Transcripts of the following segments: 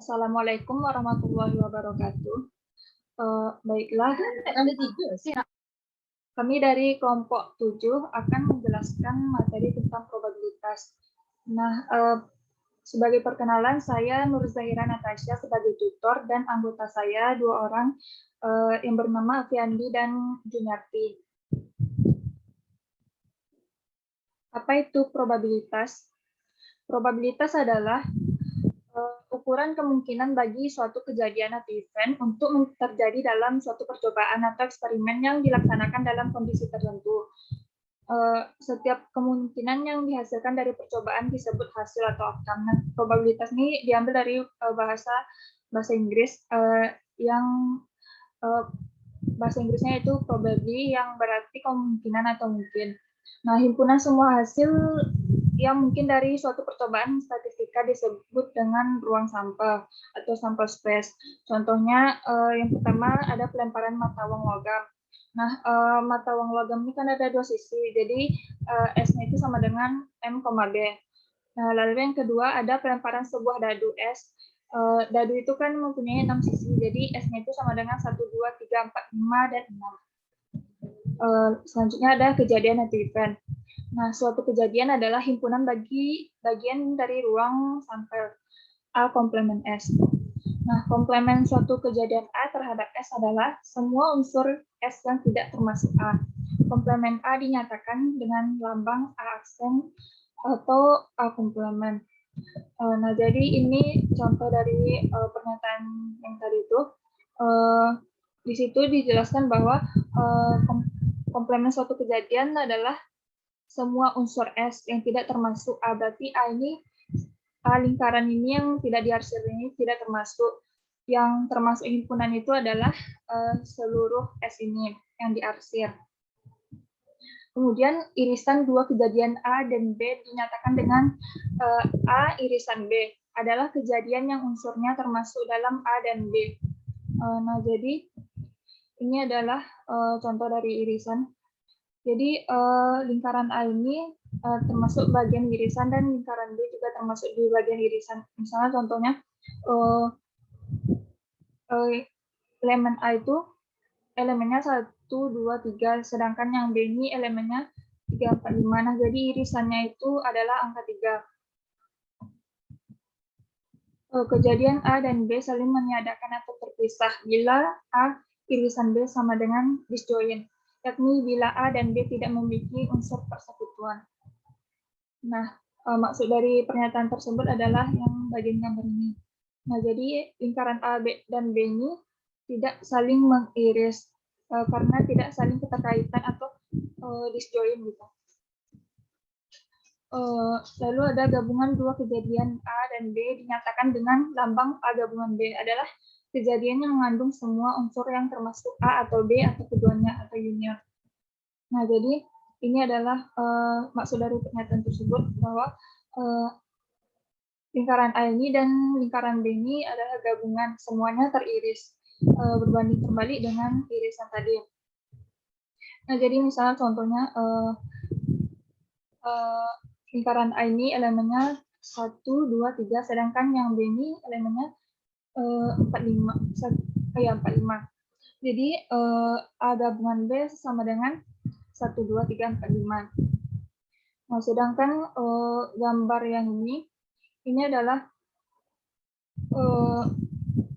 Assalamualaikum warahmatullahi wabarakatuh. Baiklah, Ada 3 sih. kami dari kelompok 7 akan menjelaskan materi tentang probabilitas. Nah, sebagai perkenalan, saya Nur Zahira Natasha sebagai tutor dan anggota saya 2 orang yang bernama Afiandi dan Juniarti. Apa itu probabilitas? Probabilitas adalah ukuran kemungkinan bagi suatu kejadian atau event untuk terjadi dalam suatu percobaan atau eksperimen yang dilaksanakan dalam kondisi tertentu. Setiap kemungkinan yang dihasilkan dari percobaan disebut hasil atau outcome. Nah, probabilitas ini diambil dari bahasa Inggris yang bahasa Inggrisnya itu probably, yang berarti kemungkinan atau mungkin. Nah, himpunan semua hasil yang mungkin dari suatu percobaan statistika disebut dengan ruang sampel atau sample space. Contohnya yang pertama ada pelemparan mata uang logam. Nah, mata uang logam ini kan ada 2 sisi, jadi S-nya itu sama dengan M, B. Nah, lalu yang kedua ada pelemparan sebuah dadu S. Dadu itu kan mempunyai 6 sisi, jadi S-nya itu sama dengan 1, 2, 3, 4, 5, dan 6. Selanjutnya ada kejadian atau event. Nah, suatu kejadian adalah himpunan bagi bagian dari ruang sampel A komplement S. Nah, komplement suatu kejadian A terhadap S adalah semua unsur S yang tidak termasuk A. Komplement A dinyatakan dengan lambang A aksen atau A komplement. Nah, jadi ini contoh dari pernyataan yang tadi itu. Di situ dijelaskan bahwa komplement suatu kejadian adalah semua unsur S yang tidak termasuk A. Berarti A ini, A lingkaran ini yang tidak diarsir ini tidak termasuk. Yang termasuk himpunan itu adalah seluruh S ini yang diarsir. Kemudian irisan dua kejadian A dan B dinyatakan dengan A irisan B adalah kejadian yang unsurnya termasuk dalam A dan B. Nah, jadi ini adalah contoh dari irisan. Jadi lingkaran A ini termasuk bagian irisan dan lingkaran B juga termasuk di bagian irisan. Misalnya contohnya elemen A itu elemennya 1, 2, 3, sedangkan yang B ini elemennya 3, 4, 5. Nah, jadi irisannya itu adalah angka 3. Kejadian A dan B saling meniadakan atau terpisah bila A irisan B sama dengan disjoint, yakni bila A dan B tidak memiliki unsur persekutuan. Nah, maksud dari pernyataan tersebut adalah yang bagian gambar ini. Nah, jadi lingkaran A, B, dan B ini tidak saling mengiris karena tidak saling keterkaitan atau disjoint gitu. Lalu ada gabungan dua kejadian A dan B dinyatakan dengan lambang A gabungan B adalah kejadian yang mengandung semua unsur yang termasuk A atau B atau keduanya atau union. Nah, jadi ini adalah maksud dari pernyataan tersebut bahwa lingkaran A ini dan lingkaran B ini adalah gabungan, semuanya teriris berbanding terbalik dengan irisan tadi. Nah, jadi misalnya contohnya lingkaran A ini elemennya 1, 2, 3, sedangkan yang B ini elemennya 4, 5. Jadi A gabungan B sama dengan 1, 2, 3, 4, 5. Nah, sedangkan gambar yang ini adalah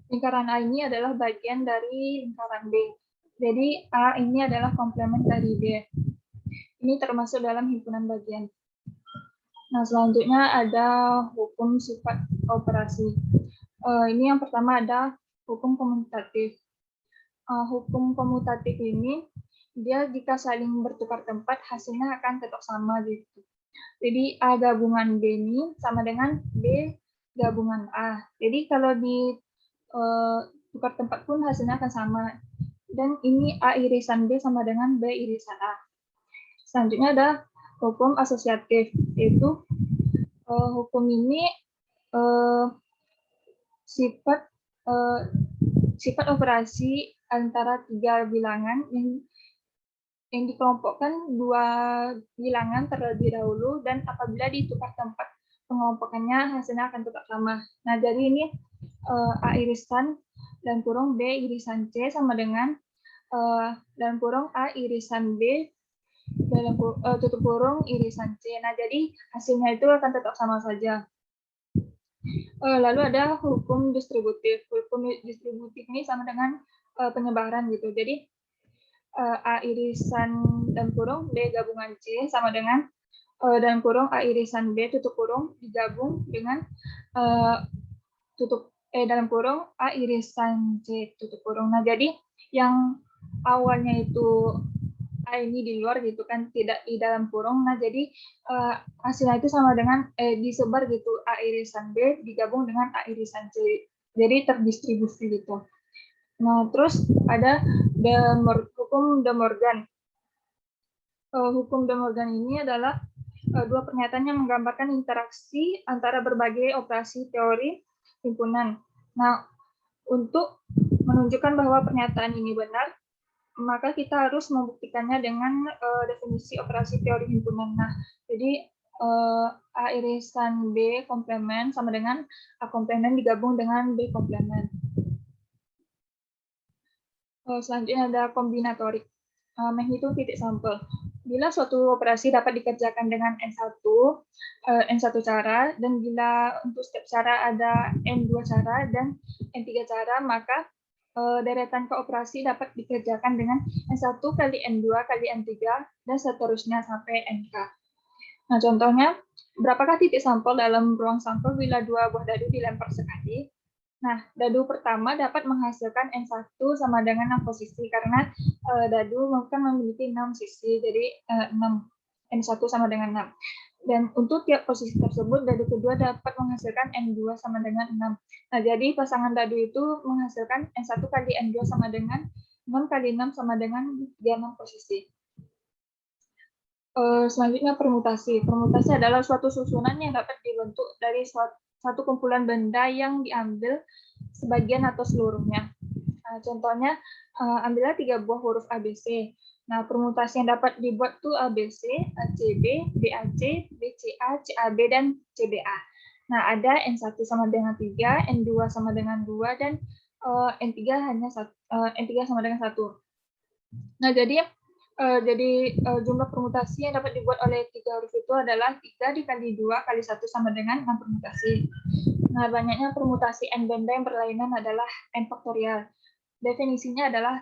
lingkaran A ini adalah bagian dari lingkaran B. Jadi A ini adalah komplement dari B. Ini termasuk dalam himpunan bagian. Nah, selanjutnya ada hukum sifat operasi. Ini yang pertama ada hukum komutatif. Hukum komutatif ini dia jika saling bertukar tempat hasilnya akan tetap sama gitu. Jadi A gabungan B ini sama dengan B gabungan A. Jadi kalau di tukar tempat pun hasilnya akan sama. Dan ini A irisan B sama dengan B irisan A. Selanjutnya ada hukum asosiatif, yaitu hukum ini sifat operasi antara 3 bilangan yang dikelompokkan 2 bilangan terlebih dahulu, dan apabila ditukar tempat pengelompokannya hasilnya akan tetap sama. Nah, jadi ini A irisan dalam kurung B irisan C sama dengan dalam kurung A irisan B dalam tutup kurung irisan C. Nah, jadi hasilnya itu akan tetap sama saja. Lalu ada hukum distributif. Hukum distributif ini sama dengan penyebaran gitu. Jadi A irisan dalam kurung B gabungan C sama dengan dalam kurung A irisan B tutup kurung digabung dengan dalam kurung A irisan C tutup kurung. Nah, jadi yang awalnya itu A ini di luar gitu kan, tidak di dalam kurung. Nah, jadi hasilnya itu sama dengan disebar gitu, A irisan B digabung dengan A irisan C. Jadi terdistribusi gitu. Nah, terus ada hukum De Morgan. Hukum De Morgan ini adalah dua pernyataan yang menggambarkan interaksi antara berbagai operasi teori himpunan. Nah, untuk menunjukkan bahwa pernyataan ini benar, maka kita harus membuktikannya dengan definisi operasi teori himpunan. Nah, jadi A irisan B komplement sama dengan A komplement digabung dengan B komplement. Selanjutnya ada kombinatorik. Menghitung titik sampel. Bila suatu operasi dapat dikerjakan dengan N1 cara, dan bila untuk setiap cara ada N2 cara dan N3 cara, maka deretan kooperasi dapat dikerjakan dengan N1 kali N2 kali N3 dan seterusnya sampai NK. Nah, contohnya, berapakah titik sampel dalam ruang sampel bila dua buah dadu dilempar sekali? Nah, dadu pertama dapat menghasilkan N1 sama dengan 6 posisi, karena dadu kan memiliki 6 sisi, jadi 6. N1 sama dengan 6. Dan untuk tiap posisi tersebut, dadu kedua dapat menghasilkan N2 sama dengan 6. Nah, jadi pasangan dadu itu menghasilkan N1 kali N2 sama dengan 6 kali 6 sama dengan 36 posisi. Selanjutnya permutasi. Permutasi adalah suatu susunan yang dapat dibentuk dari satu kumpulan benda yang diambil sebagian atau seluruhnya. Contohnya, ambillah 3 buah huruf ABC. Nah, permutasi yang dapat dibuat itu ABC, ACB, BAC, BCA, CAB, dan CBA. Nah, ada N1 sama dengan 3, N2 sama dengan 2, dan N3 sama dengan 1. Nah, jadi jumlah permutasi yang dapat dibuat oleh 3 huruf itu adalah 3 dikali 2 kali 1 sama dengan 6 permutasi. Nah, banyaknya permutasi N benda yang berlainan adalah N faktorial. Definisinya adalah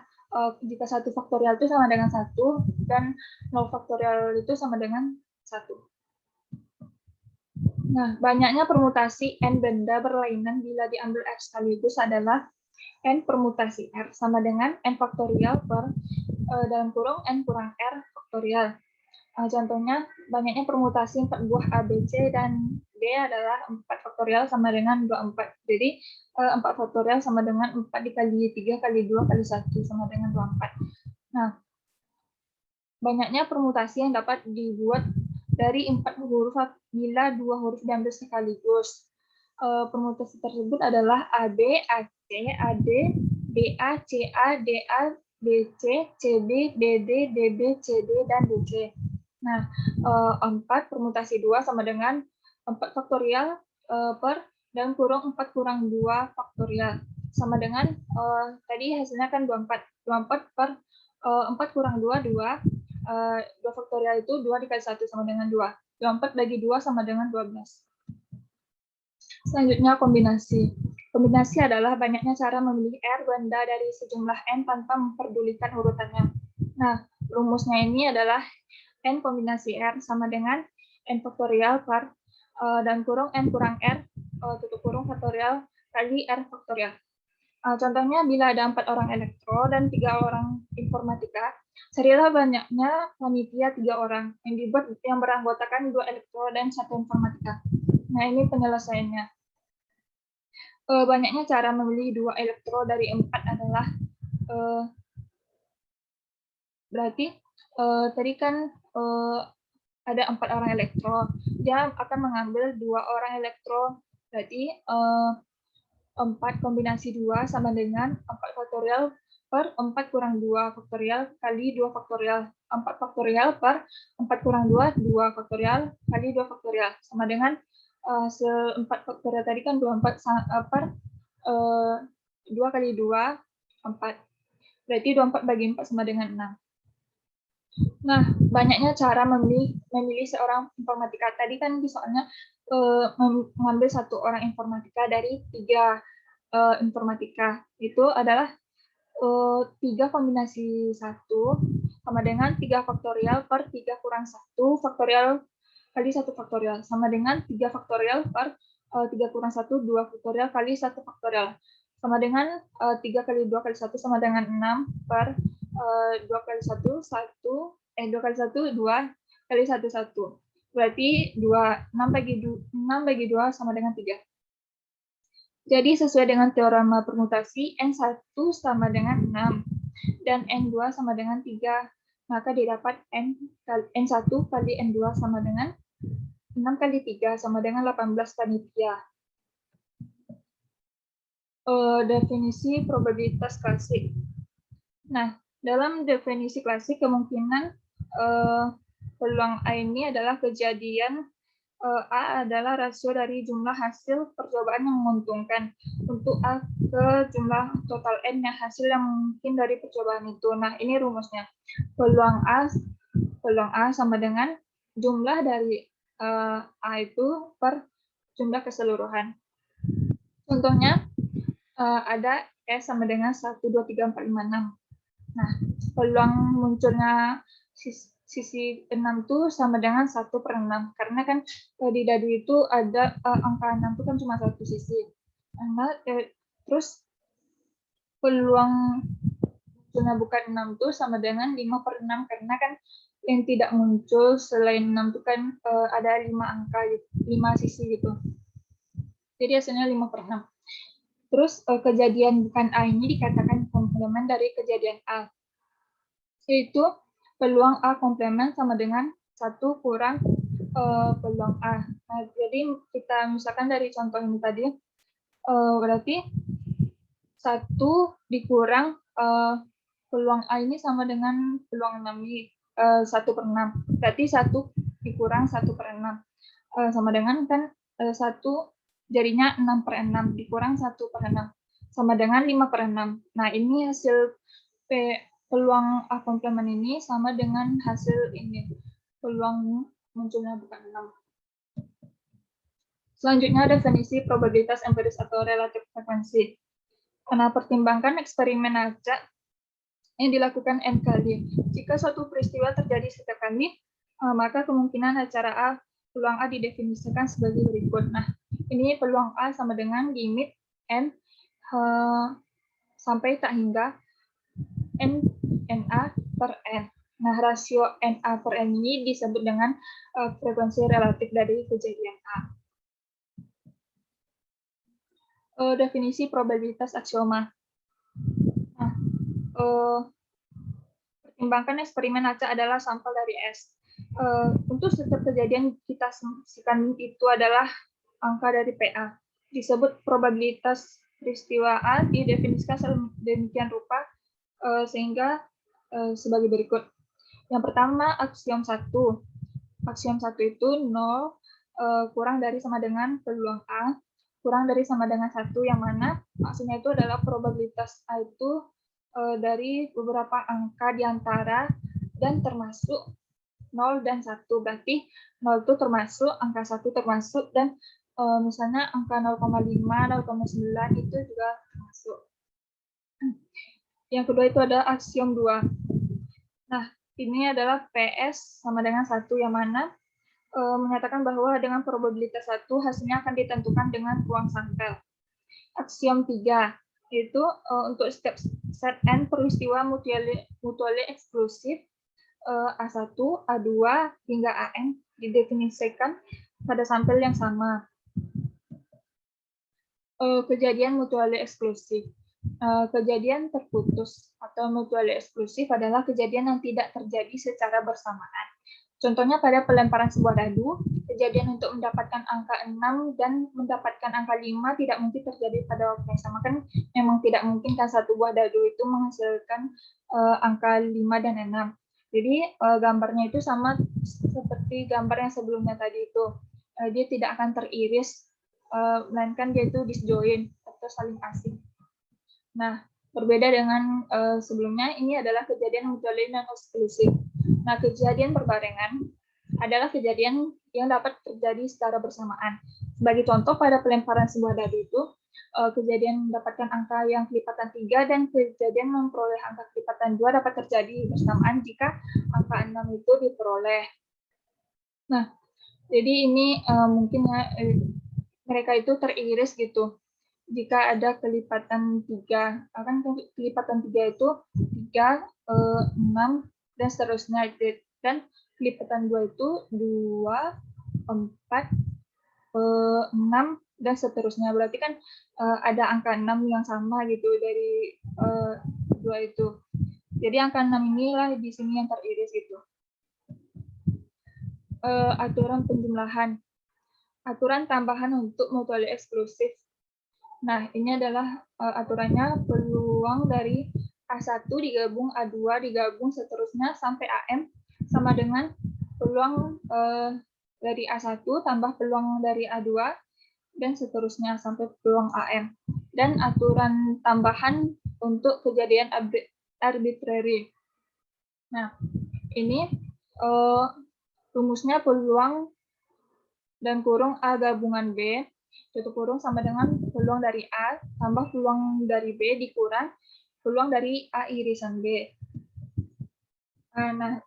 jika 1 faktorial itu sama dengan 1 dan 0 faktorial itu sama dengan 1. Nah, banyaknya permutasi N benda berlainan bila diambil R sekaligus adalah N permutasi R sama dengan N faktorial per dalam kurung N kurang R faktorial. Contohnya, banyaknya permutasi 4 buah A, B, C, dan D adalah 4 faktorial sama dengan 24. Jadi, 4 faktorial sama dengan 4 dikali 3 kali 2 kali 1 sama dengan 24. Nah, banyaknya permutasi yang dapat dibuat dari 4 huruf bila 2 huruf diambil sekaligus. Permutasi tersebut adalah AB, AC, AD, BA, CA, DA, BC, CB, BD, DB, CD, dan DC. Nah, 4 permutasi 2 sama dengan 4 faktorial per dalam kurung 4 kurang 2 faktorial sama dengan tadi hasilnya kan 24. 24 per 4 kurang 2, 2. 2 faktorial itu 2 dikali 1 sama dengan 2. 24 bagi 2 sama dengan 12. Selanjutnya kombinasi. Kombinasi adalah banyaknya cara memilih R benda dari sejumlah N tanpa memperdulikan urutannya. Nah, rumusnya ini adalah N kombinasi R sama dengan N faktorial per dan kurung N kurang R tutup kurung faktorial kali R faktorial. Contohnya, bila ada 4 orang elektro dan 3 orang informatika, carilah banyaknya panitia 3 orang yang beranggotakan 2 elektro dan 1 informatika. Nah, ini penyelesaiannya. Banyaknya cara memilih 2 elektro dari 4 adalah berarti tadi kan ada 4 orang elektro, dia akan mengambil 2 orang elektro, berarti 4 kombinasi 2 sama dengan 4 faktorial per 4 kurang 2 faktorial kali 2 faktorial. 4 faktorial per 4 kurang 2, 2 faktorial kali 2 faktorial. Sama dengan 4 faktorial tadi kan 24 per 2 kali 2, 4. Berarti 24 bagi 4 sama dengan 6. Nah, banyaknya cara memilih seorang informatika. Tadi kan soalnya mengambil satu orang informatika dari 3 informatika. Itu adalah 3 kombinasi 1 sama dengan 3 faktorial per 3 kurang 1 faktorial kali 1 faktorial sama dengan 3 faktorial per 3 kurang 1, 2 faktorial kali 1 faktorial sama dengan 3 kali 2 kali 1 sama dengan 6 per 2 kali 1, 2 kali 1, 2 kali 1, 1. Berarti 6 bagi 2 sama dengan 3. Jadi sesuai dengan teorema permutasi, N1 sama dengan 6 dan N2 sama dengan 3. Maka didapat N1 kali N2 sama dengan 6 kali 3 sama dengan 18 kali 3. Definisi probabilitas klasik. Nah, dalam definisi klasik kemungkinan peluang A ini adalah kejadian A adalah rasio dari jumlah hasil percobaan yang menguntungkan untuk A ke jumlah total N yang hasil yang mungkin dari percobaan itu. Nah, ini rumusnya. Peluang A sama dengan jumlah dari A itu per jumlah keseluruhan. Contohnya ada S sama dengan 1, 2, 3, 4, 5, 6. Nah, peluang munculnya sisi 6 itu sama dengan 1 per 6. Karena kan di dadu itu ada angka 6 itu kan cuma satu sisi. Nah, terus peluang munculnya bukan 6 itu sama dengan 5 per 6. Karena kan yang tidak muncul selain 6 itu kan ada 5 angka, 5 sisi gitu. Jadi hasilnya 5 per 6. Terus kejadian bukan A ini dikatakan komplement dari kejadian A. Yaitu peluang A komplement sama dengan 1 kurang peluang A. Nah, jadi kita misalkan dari contoh ini tadi, berarti 1 dikurang peluang A ini sama dengan peluang 6 ini, 1 per 6. Berarti 1 dikurang 1 per 6. Sama dengan kan 1 jadinya 6 per 6 dikurang 1 per 6. Sama dengan 5 per 6. Nah, ini hasil peluang A komplement ini sama dengan hasil ini. Peluang munculnya bukan 6. Selanjutnya definisi probabilitas empiris atau relatif frekuensi. Karena pertimbangkan eksperimen acak yang dilakukan N kali. Jika suatu peristiwa terjadi setiap kali, maka kemungkinan acara A, peluang A didefinisikan sebagai berikut. Nah, ini peluang A sama dengan limit N sampai tak hingga NA per N. Nah, rasio NA per N ini disebut dengan frekuensi relatif dari kejadian A. Definisi probabilitas aksioma. Nah, pertimbangkan eksperimen acak adalah sampel dari S. Untuk setiap kejadian kita asumsikan itu adalah angka dari PA. Disebut probabilitas peristiwa A didefinisikan sedemikian rupa sehingga sebagai berikut. Yang pertama, aksiom 1. Aksiom 1 itu 0 kurang dari sama dengan peluang A kurang dari sama dengan 1, yang mana maksudnya itu adalah probabilitas A itu dari beberapa angka di antara dan termasuk 0 dan 1. Berarti 0 itu termasuk, angka 1 termasuk, dan misalnya angka 0,5, 0,9 itu juga termasuk. Yang kedua itu ada aksiom 2. Nah, ini adalah PS sama dengan 1, yang mana menyatakan bahwa dengan probabilitas 1 hasilnya akan ditentukan dengan ruang sampel. Aksiom 3 yaitu untuk setiap set N peristiwa mutually eksklusif A1, A2 hingga AN didefinisikan pada sampel yang sama. Kejadian mutually eksklusif. Kejadian terputus atau mutually eksklusif adalah kejadian yang tidak terjadi secara bersamaan. Contohnya pada pelemparan sebuah dadu, kejadian untuk mendapatkan angka 6 dan mendapatkan angka 5 tidak mungkin terjadi pada waktu yang sama. Kan memang tidak mungkin kan satu buah dadu itu menghasilkan angka 5 dan 6. Jadi gambarnya itu sama seperti gambar yang sebelumnya tadi itu. Dia tidak akan teriris, melainkan dia itu disjoin atau saling asing. Nah, berbeda dengan sebelumnya, ini adalah kejadian mutually non-eksklusif. Nah, kejadian berbarengan adalah kejadian yang dapat terjadi secara bersamaan. Sebagai contoh, pada pelemparan sebuah dadu itu, kejadian mendapatkan angka yang kelipatan 3 dan kejadian memperoleh angka kelipatan 2 dapat terjadi bersamaan jika angka 6 itu diperoleh. Nah, jadi ini mungkin mereka itu teriris gitu. Jika ada kelipatan 3, kan kelipatan 3 itu 3, 6, dan seterusnya. Dan kelipatan 2 itu 2, 4, 6, dan seterusnya. Berarti kan ada angka 6 yang sama gitu dari 2 itu. Jadi angka 6 inilah di sini yang teriris gitu. Aturan penjumlahan. Aturan tambahan untuk mutually eksklusif. Nah, ini adalah aturannya peluang dari A1 digabung A2 digabung seterusnya sampai AM sama dengan peluang dari A1 tambah peluang dari A2 dan seterusnya sampai peluang AM. Dan aturan tambahan untuk kejadian arbitrary. Nah, ini rumusnya peluang dan kurung A gabungan B tutup kurung sama dengan peluang dari A tambah peluang dari B dikurang peluang dari A irisan B. Nah,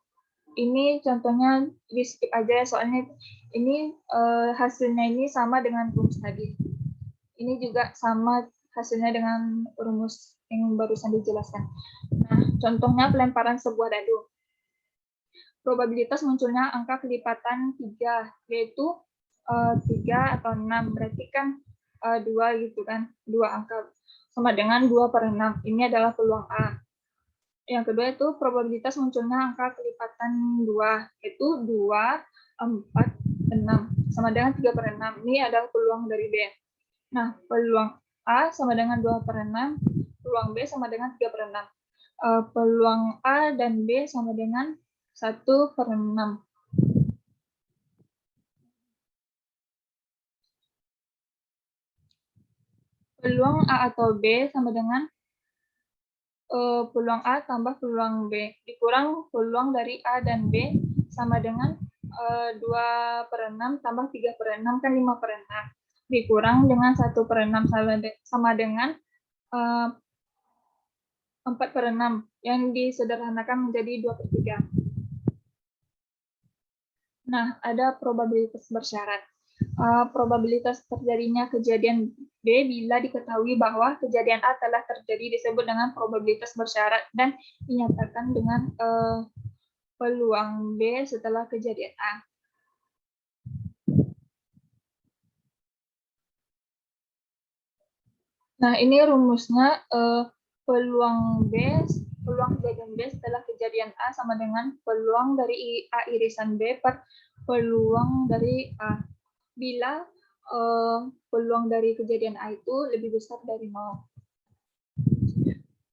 ini contohnya di skip aja soalnya ini hasilnya ini sama dengan rumus tadi. Ini juga sama hasilnya dengan rumus yang barusan dijelaskan. Nah, contohnya pelemparan sebuah dadu. Probabilitas munculnya angka kelipatan 3, yaitu 3 atau 6, berarti kan 2 gitu kan, 2 angka sama dengan 2/6. Ini adalah peluang A. Yang kedua itu probabilitas munculnya angka kelipatan 2, yaitu 2, 4, 6, sama dengan 3/6. Ini adalah peluang dari B. Nah, peluang A sama dengan 2/6, peluang B sama dengan 3/6. Peluang A dan B sama dengan 1/6. Peluang A atau B sama dengan peluang A tambah peluang B dikurang peluang dari A dan B sama dengan 2/6 tambah 3/6 kan 5/6 dikurang dengan 1/6 sama dengan 4/6 yang disederhanakan menjadi 2/3. Nah, ada probabilitas bersyarat. Probabilitas terjadinya kejadian B bila diketahui bahwa kejadian A telah terjadi disebut dengan probabilitas bersyarat dan dinyatakan dengan peluang B setelah kejadian A. Nah, ini rumusnya peluang kejadian B setelah kejadian A sama dengan peluang dari A irisan B per peluang dari A. Bila peluang dari kejadian A itu lebih besar dari 0.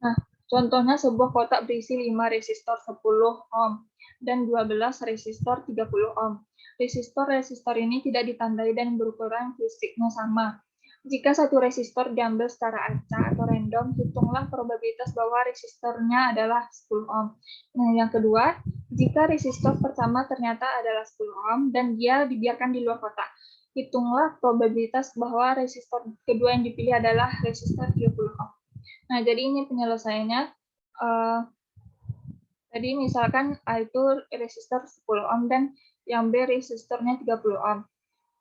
Nah, contohnya sebuah kotak berisi 5 resistor 10 ohm dan 12 resistor 30 ohm. Resistor ini tidak ditandai dan berukuran fisiknya sama. Jika satu resistor diambil secara acak atau random, hitunglah probabilitas bahwa resistornya adalah 10 ohm. Nah, yang kedua, jika resistor pertama ternyata adalah 10 ohm dan dia dibiarkan di luar kotak, hitunglah probabilitas bahwa resistor kedua yang dipilih adalah resistor 30 ohm. Nah, jadi ini penyelesaiannya. Tadi misalkan A itu resistor 10 ohm dan yang B resistornya 30 ohm.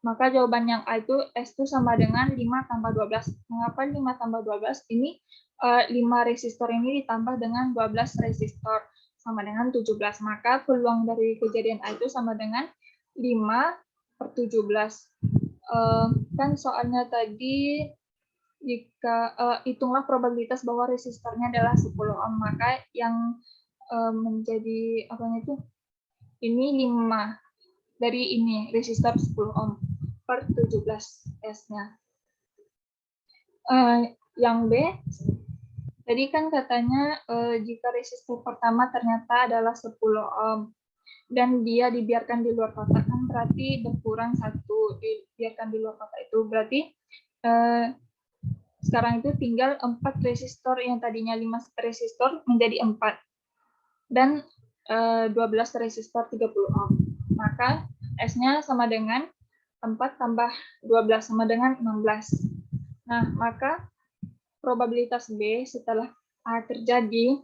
Maka jawaban yang A itu S2 sama dengan 5 tambah 12. Mengapa 5 tambah 12? Ini 5 resistor ini ditambah dengan 12 resistor sama dengan 17. Maka peluang dari kejadian A itu sama dengan 5/17. Kan soalnya tadi jika hitunglah probabilitas bahwa resistornya adalah 10 ohm, maka yang menjadi itu ini 5 dari ini resistor 10 ohm per 17 S-nya. Yang B tadi kan katanya jika resistor pertama ternyata adalah 10 ohm dan dia dibiarkan di luar kotak, kan berarti berkurang 1 dibiarkan di luar kotak itu berarti sekarang itu tinggal 4 resistor yang tadinya 5 resistor menjadi 4 dan 12 resistor 30 ohm. Maka S-nya sama dengan 4 tambah 12 sama dengan 16. Nah, maka probabilitas B setelah A terjadi,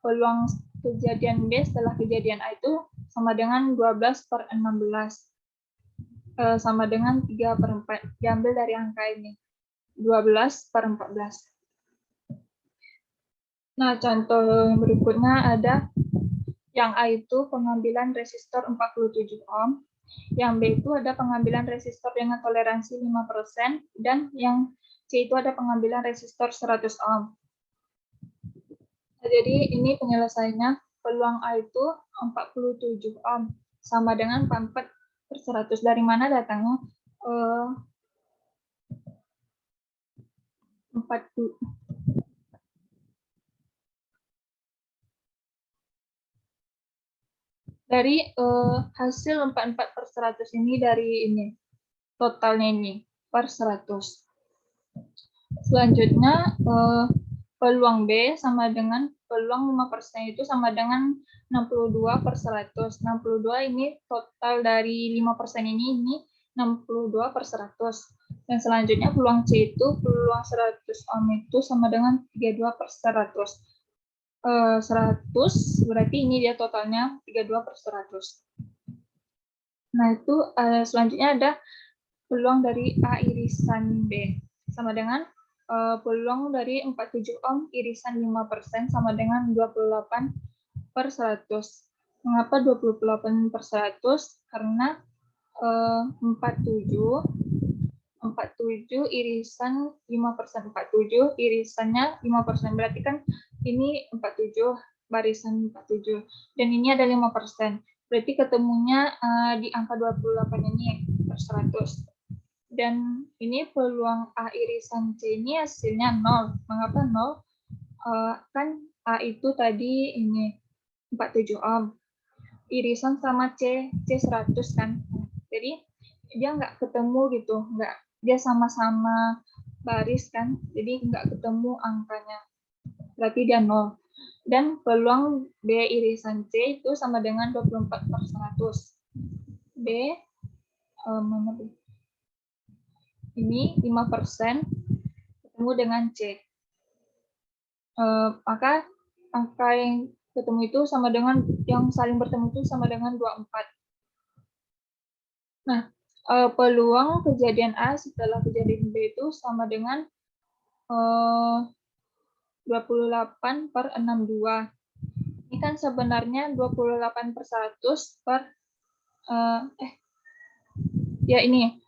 peluang kejadian B setelah kejadian A itu sama dengan 12/16. Sama dengan 3/4. Diambil dari angka ini. 12/14. Nah, contoh berikutnya ada yang A itu pengambilan resistor 47 ohm, yang B itu ada pengambilan resistor dengan toleransi 5%, dan yang C itu ada pengambilan resistor 100 ohm. Nah, jadi ini penyelesaiannya, peluang A itu 47 ohm, sama dengan 4/100. Dari mana datangnya? 40. Dari hasil 44/100 ini dari ini, totalnya ini, per 100. Selanjutnya, peluang B sama dengan peluang 5% itu sama dengan 62/100. 62 ini total dari 5% ini 62/100. Dan selanjutnya peluang C itu peluang 100 ohm itu sama dengan 32/100. 100 berarti ini dia totalnya 32/100. Nah, itu selanjutnya ada peluang dari A irisan B sama dengan peluang dari 47 ohm irisan 5% sama dengan 28/100. Mengapa 28/100? Karena 47 irisan 5%. 47 irisannya 5%. Berarti kan ini 47, barisan 47. Dan ini ada 5%. Berarti ketemunya di angka 28 ini per 100. Dan ini peluang A irisan C ini hasilnya 0. Mengapa 0? Kan A itu tadi ini 47 ohm. Irisan sama C 100 kan. Jadi dia nggak ketemu gitu, dia sama-sama baris kan, jadi nggak ketemu angkanya. Berarti dia 0. Dan peluang B irisan C itu sama dengan 24/100. B, mana B? Ini 5% ketemu dengan C. Maka angka yang ketemu itu sama dengan, yang saling bertemu itu sama dengan 24. Nah, peluang kejadian A setelah kejadian B itu sama dengan 28/62. Ini kan sebenarnya 28/100 per ya ini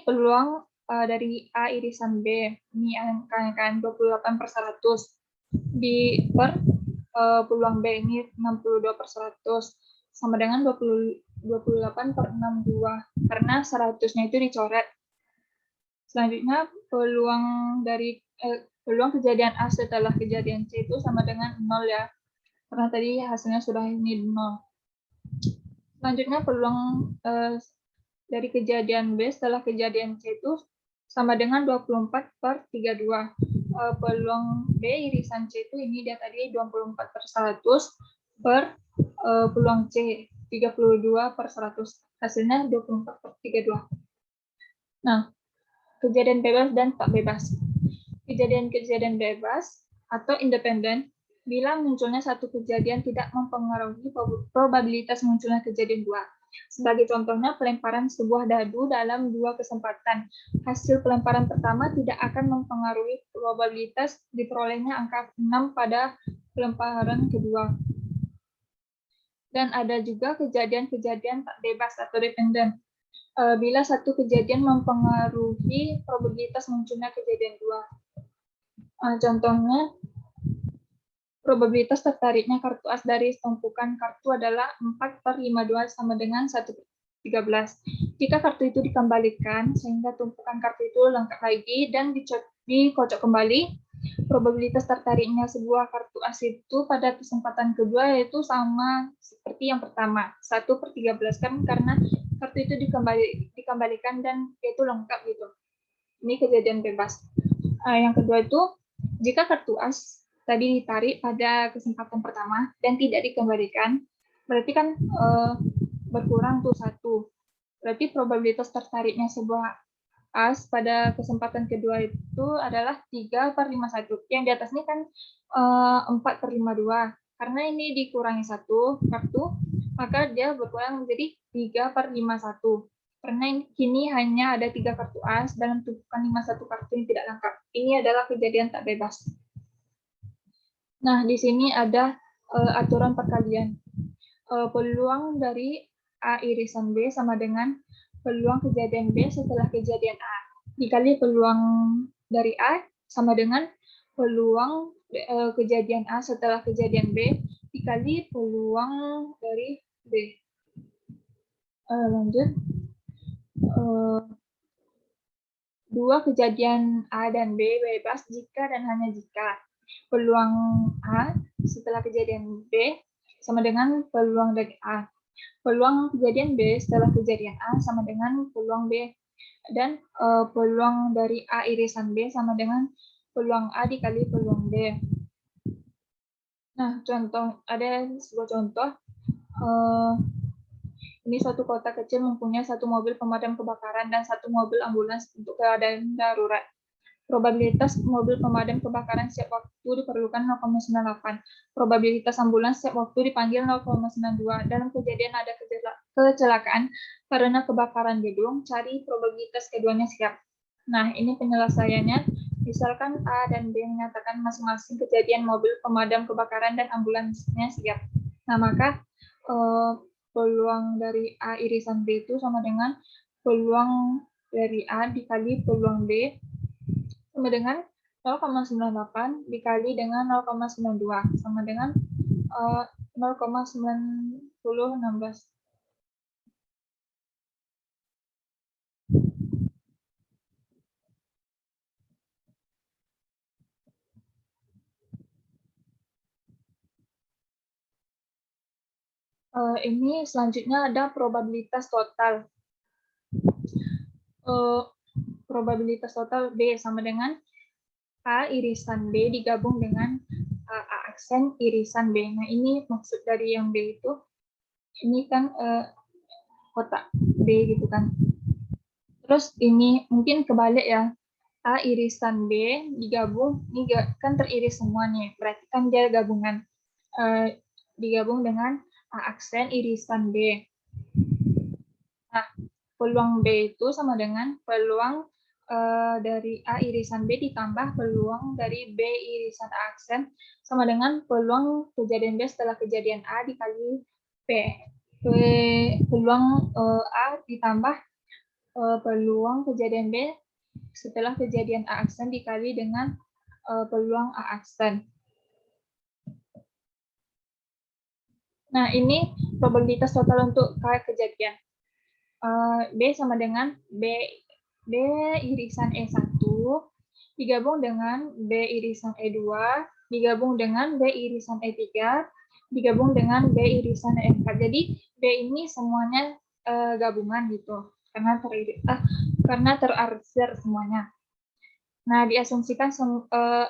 peluang dari A irisan B. Ini angka 28/100 di per peluang B ini 62/100 sama dengan 28/62 karena 100-nya itu dicoret. Selanjutnya peluang dari peluang kejadian A setelah kejadian C itu sama dengan 0 ya. Karena tadi hasilnya sudah ini 0. Selanjutnya peluang dari kejadian B setelah kejadian C itu sama dengan 24/32. Peluang B irisan C itu ini dia tadi 24/100 per peluang C 32/100. Hasilnya 24/32. Nah, kejadian bebas dan tak bebas. Kejadian-kejadian bebas atau independen bila munculnya satu kejadian tidak mempengaruhi probabilitas munculnya kejadian dua. Sebagai contohnya, pelemparan sebuah dadu dalam 2 kesempatan. Hasil pelemparan pertama tidak akan mempengaruhi probabilitas diperolehnya angka 6 pada pelemparan kedua. Dan ada juga kejadian-kejadian tak bebas atau dependen. Bila satu kejadian mempengaruhi probabilitas munculnya kejadian dua. Contohnya, probabilitas tertariknya kartu as dari tumpukan kartu adalah 4/52 sama dengan 1/13. Jika kartu itu dikembalikan sehingga tumpukan kartu itu lengkap lagi dan dikocok kembali, probabilitas tertariknya sebuah kartu as itu pada kesempatan kedua yaitu sama seperti yang pertama, 1/13 kan, karena kartu itu dikembalikan dan itu lengkap gitu. Ini kejadian bebas. Yang kedua itu, jika kartu as tadi ditarik pada kesempatan pertama dan tidak dikembalikan, berarti kan berkurang tuh 1. Berarti probabilitas tertariknya sebuah as pada kesempatan kedua itu adalah 3/51. Yang di atas ini kan 4/52. Karena ini dikurangi 1 kartu, maka dia berkurang menjadi 3/51. Karena kini hanya ada 3 kartu as dalam tumpukan 51 kartu yang tidak lengkap. Ini adalah kejadian tak bebas. Nah, di sini ada aturan perkalian. Peluang dari A irisan B sama dengan peluang kejadian B setelah kejadian A. Dikali peluang dari A sama dengan peluang kejadian A setelah kejadian B dikali peluang dari B. Lanjut. Dua kejadian A dan B bebas jika dan hanya jika peluang A setelah kejadian B sama dengan peluang dari A. Peluang kejadian B setelah kejadian A sama dengan peluang B. Dan peluang dari A irisan B sama dengan peluang A dikali peluang B. Nah, contoh, ada sebuah contoh. Ini suatu kota kecil mempunyai 1 mobil pemadam kebakaran dan 1 mobil ambulans untuk keadaan darurat. Probabilitas mobil pemadam kebakaran setiap waktu diperlukan 0,98. Probabilitas ambulans setiap waktu dipanggil 0,92. Dalam kejadian ada kecelakaan karena kebakaran gedung, cari probabilitas keduanya siap. Nah, ini penyelesaiannya. Misalkan A dan B menyatakan masing-masing kejadian mobil pemadam kebakaran dan ambulansnya siap. Nah, maka peluang dari A irisan B itu sama dengan peluang dari A dikali peluang B sama dengan 0,98 dikali dengan 0,92 sama dengan 0,9016. Ini selanjutnya ada probabilitas total. Probabilitas total B sama dengan A irisan B digabung dengan A aksen irisan B. Nah, ini maksud dari yang B itu, ini kan kotak B gitu kan. Terus ini mungkin kebalik ya, A irisan B digabung, ini kan teriris semua nih, berarti kan dia gabungan. Digabung dengan A aksen irisan B. Nah, peluang B itu sama dengan peluang dari A irisan B ditambah peluang dari B irisan A aksen sama dengan peluang kejadian B setelah kejadian A dikali B. Peluang A ditambah peluang kejadian B setelah kejadian A aksen dikali dengan peluang A aksen. Nah, ini probabilitas total untuk kejadian. B sama dengan B irisan E1 digabung dengan B irisan E2 digabung dengan B irisan E3 digabung dengan B irisan E4. Jadi B ini semuanya gabungan gitu karena terarsir semuanya. Nah, diasumsikan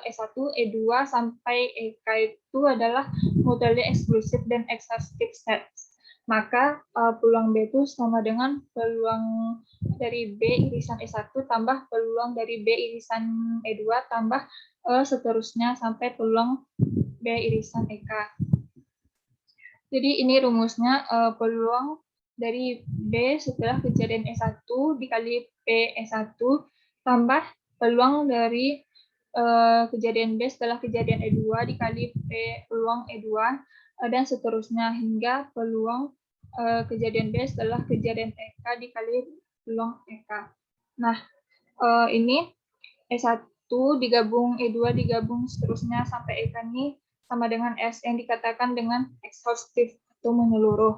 E1, E2 sampai EK itu adalah mutually eksklusif dan exhaustive sets. Maka peluang B itu sama dengan peluang dari B irisan E1 tambah peluang dari B irisan E2 tambah seterusnya sampai peluang B irisan EK. Jadi ini rumusnya, peluang dari B setelah kejadian E1 dikali P E1 tambah peluang dari kejadian B setelah kejadian E2 dikali P peluang E2 dan seterusnya hingga peluang kejadian B setelah kejadian EK dikali peluang EK. Nah, ini E1 digabung E2 digabung seterusnya sampai EK ini sama dengan S yang dikatakan dengan exhaustive atau menyeluruh.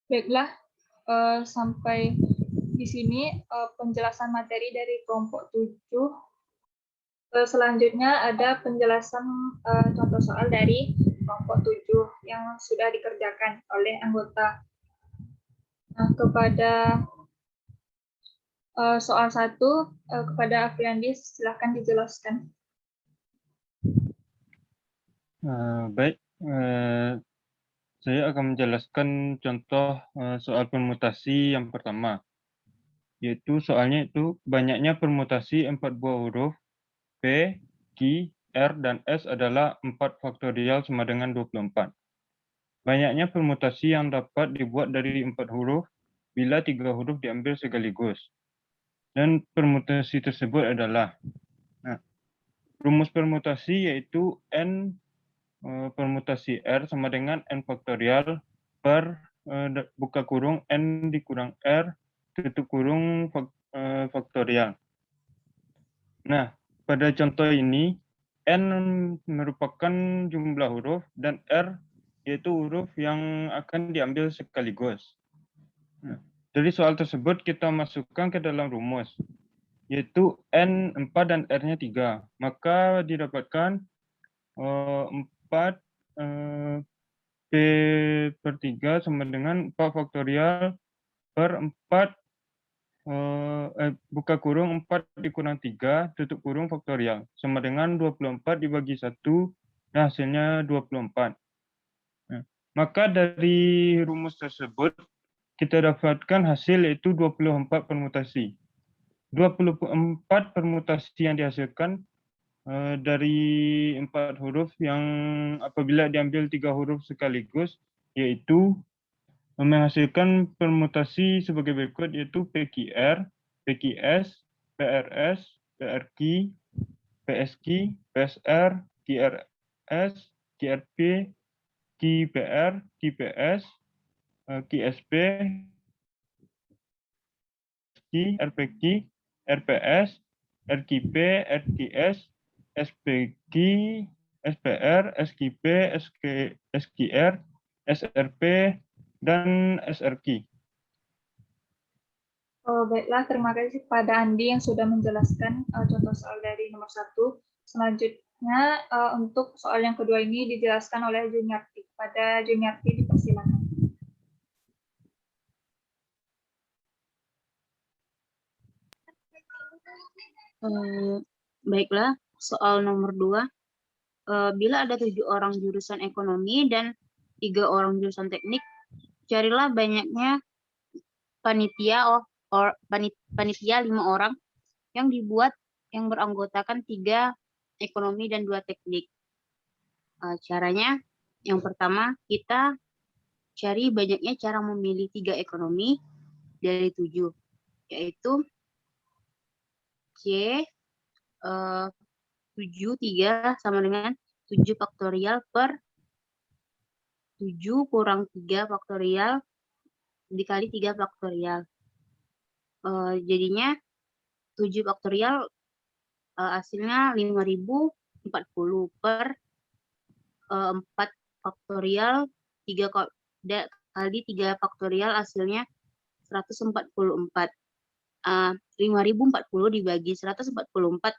Baiklah, sampai di sini penjelasan materi dari kelompok 7. Selanjutnya ada penjelasan contoh soal dari kelompok 7 yang sudah dikerjakan oleh anggota. Nah, kepada soal 1, kepada Afriandi, silahkan dijelaskan. Baik, saya akan menjelaskan contoh soal permutasi yang pertama, yaitu soalnya itu banyaknya permutasi 4 buah huruf P, Q, R, dan S adalah 4 faktorial sama dengan 24. Banyaknya permutasi yang dapat dibuat dari 4 huruf bila 3 huruf diambil sekaligus. Dan permutasi tersebut adalah, rumus permutasi yaitu N permutasi R sama dengan N faktorial per buka kurung N dikurang R tutup kurung faktorial. Nah, pada contoh ini, N merupakan jumlah huruf dan R yaitu huruf yang akan diambil sekaligus. Nah, dari soal tersebut kita masukkan ke dalam rumus, yaitu N 4 dan R-nya 3. Maka didapatkan 4 P per 3 sama dengan 4 faktorial per 4 buka kurung 4 dikurang 3 tutup kurung faktorial sama dengan 24 dibagi 1 dan hasilnya 24. Nah, maka dari rumus tersebut kita dapatkan hasil yaitu 24 permutasi. 24 permutasi yang dihasilkan dari 4 huruf yang apabila diambil 3 huruf sekaligus, yaitu menghasilkan permutasi sebagai berikut, yaitu PQR, PQS, PRS, PRQ, PSQ, PSR, QRS, QRP, QPR, QPS, QSP, RPQ, RPS, RQP, RQS, SPQ, SPR, SQP, SQR, SRP, dan SRQ. Baiklah, terima kasih kepada Andi yang sudah menjelaskan contoh soal dari nomor 1. Selanjutnya, untuk soal yang kedua ini dijelaskan oleh Juniarti. Pada Juniarti, dipersilakan. Baiklah, soal nomor 2. Bila ada 7 orang jurusan ekonomi dan 3 orang jurusan teknik, carilah banyaknya panitia 5 orang yang dibuat yang beranggotakan 3 ekonomi dan 2 teknik. Caranya, yang pertama kita cari banyaknya cara memilih 3 ekonomi dari 7, yaitu C 7 3 sama dengan 7 faktorial per 7 kurang 3 faktorial dikali 3 faktorial. Jadinya 7 faktorial hasilnya 5040 per 4 faktorial 3 kali 3 faktorial hasilnya 144. 5040 dibagi 144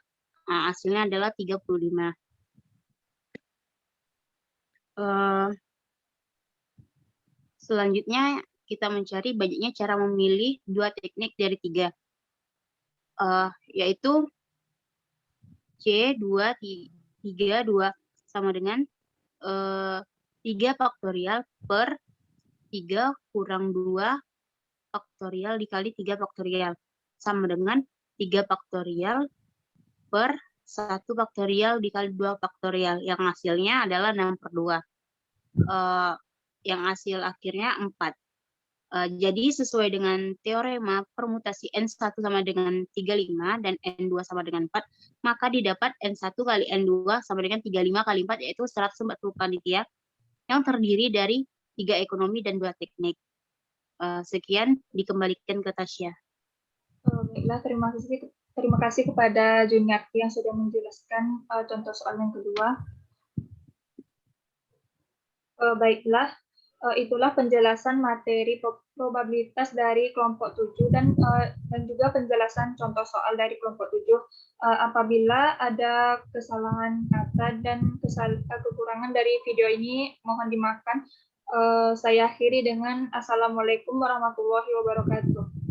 hasilnya adalah 35. Selanjutnya kita mencari banyaknya cara memilih 2 teknik dari 3, yaitu C 2 3 2 sama dengan 3 faktorial per 3 kurang 2 faktorial dikali 3 faktorial sama dengan 3 faktorial per 1 faktorial dikali 2 faktorial, yang hasilnya adalah 6/2. Yang hasil akhirnya 4. Jadi sesuai dengan teorema permutasi N1 sama dengan 35 dan N2 sama dengan 4, maka didapat N1 kali N2 sama dengan 35 kali 4, yaitu 140 panitia yang terdiri dari 3 ekonomi dan 2 teknik. Sekian, dikembalikan ke Tasya. Baiklah, terima kasih kepada Juniarti yang sudah menjelaskan contoh soal yang kedua. Baiklah, itulah penjelasan materi probabilitas dari kelompok 7 dan juga penjelasan contoh soal dari kelompok 7. Apabila ada kesalahan kata dan kekurangan dari video ini, mohon dimaafkan. Saya akhiri dengan Assalamualaikum warahmatullahi wabarakatuh.